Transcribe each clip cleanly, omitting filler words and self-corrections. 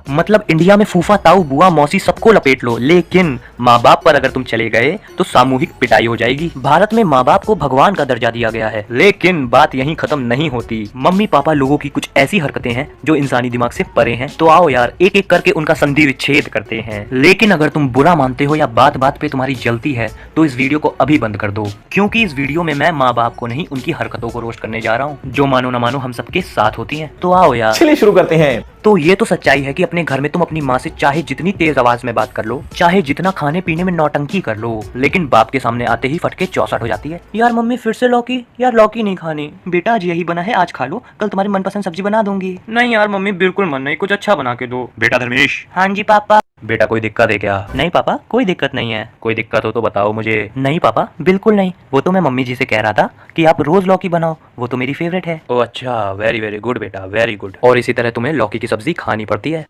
मतलब इंडिया में फूफा ताऊ बुआ मौसी सबको लपेट लो, लेकिन माँ बाप पर अगर तुम चले गए तो सामूहिक पिटाई हो जाएगी। भारत में माँ बाप को भगवान का दर्जा दिया गया है, लेकिन बात यहीं खत्म नहीं होती। मम्मी पापा लोगों की कुछ ऐसी हरकतें हैं जो इंसानी दिमाग से परे हैं। तो आओ यार एक एक करके उनका संधि विच्छेद करते हैं। लेकिन अगर तुम बुरा मानते हो या बात बात पे तुम्हारी जलती है तो इस वीडियो को अभी बंद कर दो, क्योंकि इस वीडियो में मैं माँ बाप को नहीं उनकी हरकतों को रोस्ट करने जा रहा हूँ, जो मानो न मानो हम सबके साथ होती है। तो आओ यार चलिए शुरू करते हैं। तो ये तो सच्चाई है कि अपने घर में तुम अपनी माँ से चाहे जितनी तेज आवाज में बात कर लो, चाहे जितना खाने पीने में नौटंकी कर लो, लेकिन बाप के सामने आते ही फटके 64 हो जाती है। यार मम्मी फिर से लौकी, यार लौकी नहीं खानी। बेटा आज यही बना है, आज खा लो, कल तुम्हारी मनपसंद सब्जी बना दूंगी। नहीं यार मम्मी बिल्कुल मन नहीं, कुछ अच्छा बना के दो। बेटा धर्मेश। हाँ जी पापा। बेटा कोई दिक्कत है क्या? नहीं पापा कोई दिक्कत नहीं है। कोई दिक्कत हो तो बताओ मुझे। नहीं पापा बिल्कुल नहीं, वो तो मैं मम्मी जी से कह रहा था कि आप रोज लौकी बनाओ, वो तो मेरी फेवरेट है। ओह अच्छा, वेरी वेरी गुड बेटा, वेरी गुड। और इसी तरह तुम्हें लौकी की सब्जी खानी पड़ती है।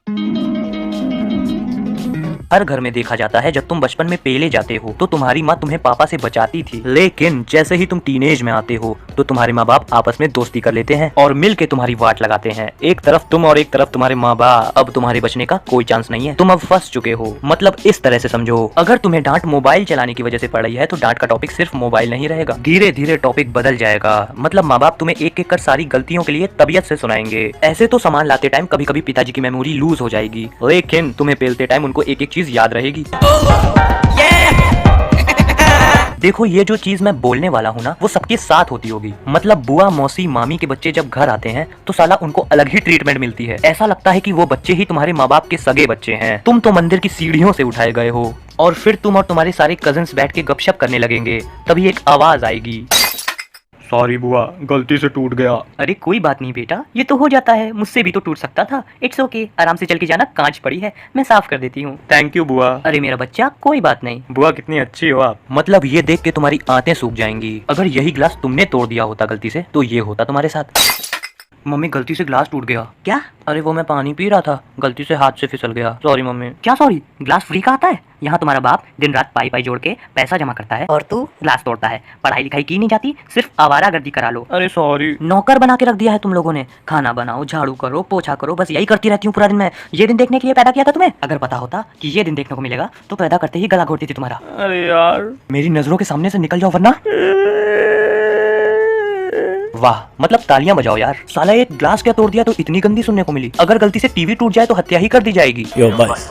हर घर में देखा जाता है जब तुम बचपन में पेले जाते हो तो तुम्हारी माँ तुम्हें पापा से बचाती थी, लेकिन जैसे ही तुम टीनेज में आते हो तो तुम्हारे माँ बाप आपस में दोस्ती कर लेते हैं और मिल के तुम्हारी वाट लगाते हैं। एक तरफ तुम और एक तरफ तुम्हारे माँ बाप। अब तुम्हारे बचने का कोई चांस नहीं है, तुम अब फंस चुके हो। मतलब इस तरह से समझो, अगर तुम्हें डांट मोबाइल चलाने की वजह से पड़ रही है तो डांट का टॉपिक सिर्फ मोबाइल नहीं रहेगा, धीरे धीरे टॉपिक बदल जाएगा। मतलब माँ बाप तुम्हें एक एक कर सारी गलतियों के लिए तबीयत से सुनाएंगे। ऐसे तो सामान लाते टाइम कभी कभी पिताजी की मेमोरी लूज हो जाएगी, लेकिन तुम्हें पेलते टाइम उनको एक एक चीज याद रहेगी। देखो ये जो चीज मैं बोलने वाला हूँ ना, वो सबके साथ होती होगी। मतलब बुआ मौसी मामी के बच्चे जब घर आते हैं तो साला उनको अलग ही ट्रीटमेंट मिलती है। ऐसा लगता है कि वो बच्चे ही तुम्हारे माँ बाप के सगे बच्चे हैं। तुम तो मंदिर की सीढ़ियों से उठाए गए हो और फिर तुम और तुम्हारे सारे कजिन्स बैठ के गपशप करने लगेंगे, तभी एक आवाज आएगी, सॉरी बुआ, गलती से टूट गया। अरे कोई बात नहीं बेटा, ये तो हो जाता है, मुझसे भी तो टूट सकता था। इट्स ओके, आराम से चल के जाना, कांच पड़ी है, मैं साफ कर देती हूँ। थैंक यू बुआ। अरे मेरा बच्चा कोई बात नहीं। बुआ कितनी अच्छी हो आप। मतलब ये देख के तुम्हारी आंतें सूख जाएंगी। अगर यही गिलास तुमने तोड़ दिया होता गलती से तो ये होता तुम्हारे साथ। मम्मी गलती से ग्लास टूट गया। क्या? अरे वो मैं पानी पी रहा था, गलती से हाथ से फिसल गया, सॉरी मम्मी। क्या सॉरी? ग्लास फ्री का आता है? यहाँ तुम्हारा बाप दिन रात पाई पाई जोड़ के पैसा जमा करता है और तू ग्लास तोड़ता है। पढ़ाई लिखाई की नहीं जाती, सिर्फ आवारागर्दी करा लो। अरे सॉरी। नौकर बना के रख दिया है तुम लोगों ने। खाना बनाओ, झाड़ू करो, पोछा करो, बस यही करती रहती हूँ पूरा दिन। मैं ये दिन देखने के लिए पैदा किया था तुम्हें। अगर पता होता कि ये दिन देखने को मिलेगा तो पैदा करते ही गला घोटती थी तुम्हारा। अरे यार मेरी नजरों के सामने से निकल जाओ वरना। वाह, मतलब तालियां बजाओ यार। साला एक ग्लास क्या तोड़ दिया तो इतनी गंदी सुनने को मिली। अगर गलती से टीवी टूट जाए तो हत्या ही कर दी जाएगी। Yo boys,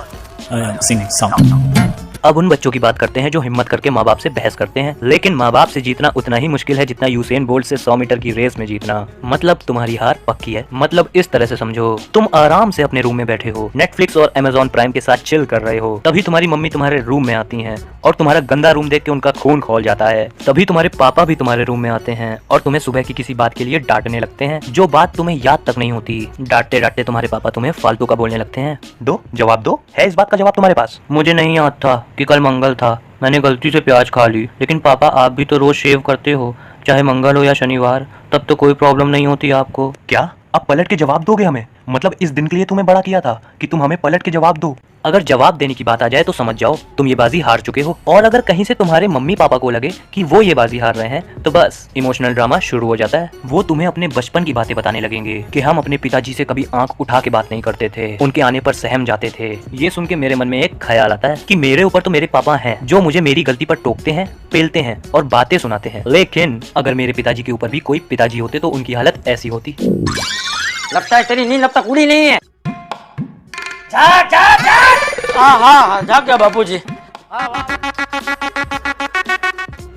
I am singing song. अब उन बच्चों की बात करते हैं जो हिम्मत करके माँ बाप से बहस करते हैं, लेकिन माँ बाप से जीतना उतना ही मुश्किल है जितना यूसेन बोल्ट से 100 मीटर की रेस में जीतना। मतलब तुम्हारी हार पक्की है। मतलब इस तरह से समझो, तुम आराम से अपने रूम में बैठे हो, नेटफ्लिक्स और अमेजॉन प्राइम के साथ चिल कर रहे हो, तभी तुम्हारी मम्मी तुम्हारे रूम में आती हैं और तुम्हारा गंदा रूम देख के उनका खून खौल जाता है। तभी तुम्हारे पापा भी तुम्हारे रूम में आते हैं और तुम्हें सुबह की किसी बात के लिए डांटने लगते हैं, जो बात तुम्हें याद तक नहीं होती। डांटते डांटते तुम्हारे पापा तुम्हें फालतू का बोलने लगते हैं। दो जवाब दो, है इस बात का जवाब तुम्हारे पास? मुझे नहीं याद था कि कल मंगल था, मैंने गलती से प्याज खा ली। लेकिन पापा आप भी तो रोज शेव करते हो, चाहे मंगल हो या शनिवार, तब तो कोई प्रॉब्लम नहीं होती आपको। क्या? अब पलट के जवाब दोगे हमें? मतलब इस दिन के लिए तुम्हें बड़ा किया था कि तुम हमें पलट के जवाब दो। अगर जवाब देने की बात आ जाए तो समझ जाओ तुम ये बाजी हार चुके हो। और अगर कहीं से तुम्हारे मम्मी पापा को लगे कि वो ये बाजी हार रहे हैं तो बस इमोशनल ड्रामा शुरू हो जाता है। वो तुम्हें अपने बचपन की बातें बताने लगेंगे कि हम अपने पिताजी से कभी आंख उठा के बात नहीं करते थे, उनके आने पर सहम जाते थे। ये सुन के मेरे मन में एक ख्याल आता है कि मेरे ऊपर तो मेरे पापा हैं जो मुझे मेरी गलती पर टोकते हैं, पेलते हैं और बातें सुनाते हैं, लेकिन अगर मेरे पिताजी के ऊपर भी कोई पिताजी होते तो उनकी हालत ऐसी होती। लगता है तेरी नींद अब तक उड़ी नहीं है। जाग जाग जाग। हाँ जाग गया बापूजी।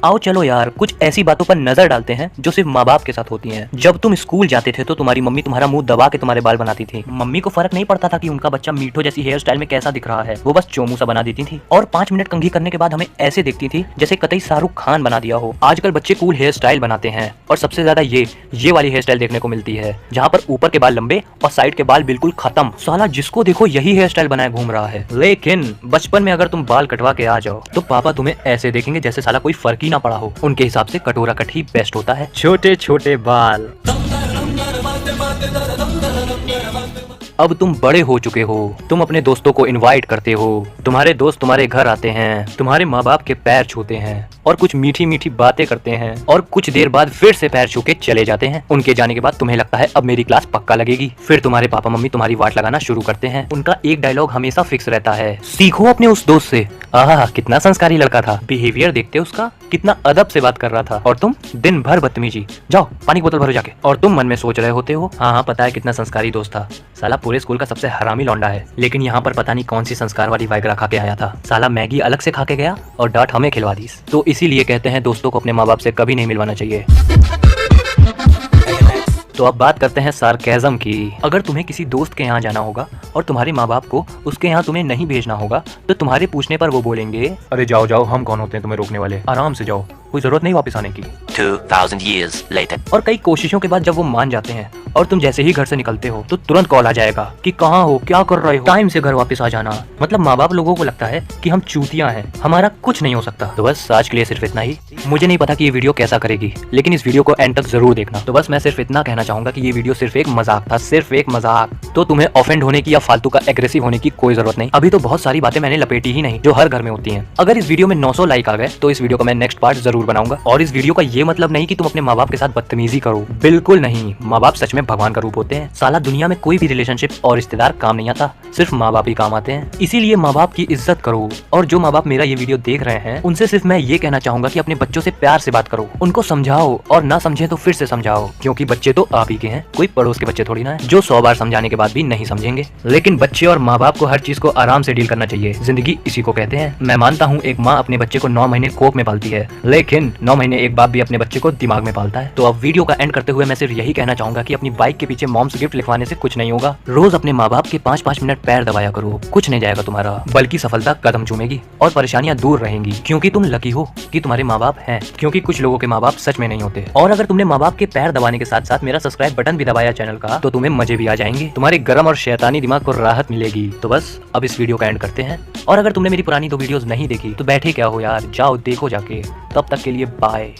आओ चलो यार कुछ ऐसी बातों पर नजर डालते हैं जो सिर्फ माँ बाप के साथ होती हैं। जब तुम स्कूल जाते थे तो तुम्हारी मम्मी तुम्हारा मुंह दबा के तुम्हारे बाल बनाती थी। मम्मी को फर्क नहीं पड़ता था कि उनका बच्चा मीठो जैसी हेयर स्टाइल में कैसा दिख रहा है, वो बस चोमू सा बना देती थी और 5 मिनट कंघी करने के बाद हमें ऐसे देखती थी जैसे कतई शाहरुख खान बना दिया हो। आजकल बच्चे कूल हेयर स्टाइल बनाते हैं और सबसे ज्यादा ये वाली हेयर स्टाइल देखने को मिलती है जहाँ पर ऊपर के बाल लंबे और साइड के बाल बिल्कुल खत्म। साला जिसको देखो यही हेयर स्टाइल बनाए घूम रहा है। लेकिन बचपन में अगर तुम बाल कटवा के आ जाओ तो पापा तुम्हें ऐसे देखेंगे जैसे साला कोई फर्क ही ना पड़ा हो। उनके हिसाब से कटोरा कट ही बेस्ट होता है। छोटे छोटे बाल। अब तुम बड़े हो चुके हो, तुम अपने दोस्तों को इनवाइट करते हो, तुम्हारे दोस्त तुम्हारे घर आते हैं, तुम्हारे माँ बाप के पैर छूते हैं और कुछ मीठी मीठी बातें करते हैं और कुछ देर बाद फिर से पैर छू के चले जाते हैं। उनके जाने के बाद तुम्हें लगता है अब मेरी क्लास पक्का लगेगी। फिर तुम्हारे पापा मम्मी तुम्हारी वाट लगाना शुरू करते हैं। उनका एक डायलॉग हमेशा फिक्स रहता है, सीखो अपने उस दोस्त से, आहा कितना संस्कारी लड़का था, बिहेवियर देखते उसका, कितना अदब से बात कर रहा था, और तुम दिन भर बदतमीजी, जाओ पानी की बोतल भरो जाके। और तुम मन में सोच रहे होते हो, हाँ पता है कितना संस्कारी दोस्त था, साला पूरे स्कूल का सबसे हरामी लौंडा है, लेकिन यहाँ पर पता नहीं कौन सी संस्कार वाली वाइग्रा खा के आया था, साला मैगी अलग से खा के गया और डांट हमें खिलवा दी। तो इसीलिए कहते हैं दोस्तों को अपने माँ बाप से कभी नहीं मिलवाना चाहिए। तो अब बात करते हैं सार्केज़म की। अगर तुम्हें किसी दोस्त के यहाँ जाना होगा और तुम्हारे माँ बाप को उसके यहाँ तुम्हें नहीं भेजना होगा, तो तुम्हारे पूछने पर वो बोलेंगे, अरे जाओ जाओ, हम कौन होते हैं तुम्हें रोकने वाले, आराम से जाओ, कोई जरूरत नहीं वापस आने की। 2000 years later. और कई कोशिशों के बाद जब वो मान जाते हैं और तुम जैसे ही घर से निकलते हो तो तुरंत कॉल आ जाएगा कि कहाँ हो, क्या कर रहे हो, टाइम से घर वापस आ जाना। मतलब माँ बाप लोगों को लगता है कि हम चूतियां हैं, हमारा कुछ नहीं हो सकता। तो बस आज के लिए सिर्फ इतना ही। मुझे नहीं पता कि ये वीडियो कैसा करेगी, लेकिन इस वीडियो को एंड तक जरूर देखना। तो बस मैं सिर्फ इतना कहना चाहूंगा कि ये वीडियो सिर्फ एक मजाक था, सिर्फ एक मजाक। तो तुम्हें ऑफेंड होने की या फालतू का एग्रेसिव होने की कोई जरूरत नहीं। अभी तो बहुत सारी बातें मैंने लपेटी ही नहीं जो हर घर में होती हैं। अगर इस वीडियो में 900 लाइक आ गए तो इस वीडियो का मैं नेक्स्ट पार्ट जरूर बनाऊंगा। और इस वीडियो का ये मतलब नहीं कि तुम अपने माँ बाप के साथ बदतमीजी करो, बिल्कुल नहीं। माँ बाप सच में भगवान का रूप होते हैं। साला दुनिया में कोई भी रिलेशनशिप और रिश्तेदार काम नहीं आता, सिर्फ माँ बाप ही काम आते हैं। इसीलिए माँ बाप की इज्जत करो। और जो माँ बाप मेरा ये वीडियो देख रहे हैं उनसे सिर्फ मैं ये कहना चाहूंगा कि अपने बच्चों से प्यार से बात करो, उनको समझाओ, और ना समझे तो फिर से समझाओ, क्योंकि बच्चे तो आप ही के हैं, कोई पड़ोस के बच्चे थोड़ी ना है जो 100 बार समझाने के बाद भी नहीं समझेंगे। लेकिन बच्चे और माँ बाप को हर चीज को आराम से डील करना चाहिए, जिंदगी इसी को कहते हैं। मैं मानता हूँ एक माँ अपने बच्चे को 9 महीने कोख में पालती है, लेकिन 9 महीने एक बाप भी अपने बच्चे को दिमाग में पालता है। तो अब वीडियो का एंड करते हुए मैं सिर्फ यही कहना चाहूंगा कि अपनी बाइक के पीछे मॉम्स गिफ्ट लिखवाने से कुछ नहीं होगा। रोज अपने माँ बाप के 5-5 मिनट पैर दबाया करो, कुछ नहीं जाएगा तुम्हारा, बल्कि सफलता कदम चूमेगी और परेशानियां दूर रहेंगी, क्योंकि तुम लकी हो कि तुम्हारे माँ बाप हैं, क्योंकि कुछ लोगों के माँ बाप सच में नहीं होते। और अगर तुमने माँ बाप के पैर दबाने के साथ साथ मेरा सब्सक्राइब बटन भी दबाया चैनल का, तो तुम्हें मजे भी आ जाएंगे, तुम्हारे गरम और शैतानी दिमाग को राहत मिलेगी। तो बस अब इस वीडियो का एंड करते हैं। और अगर तुमने मेरी पुरानी 2 वीडियोस नहीं देखी तो बैठे क्या हो यार, जाओ देखो जाके। तब तक के लिए बाय।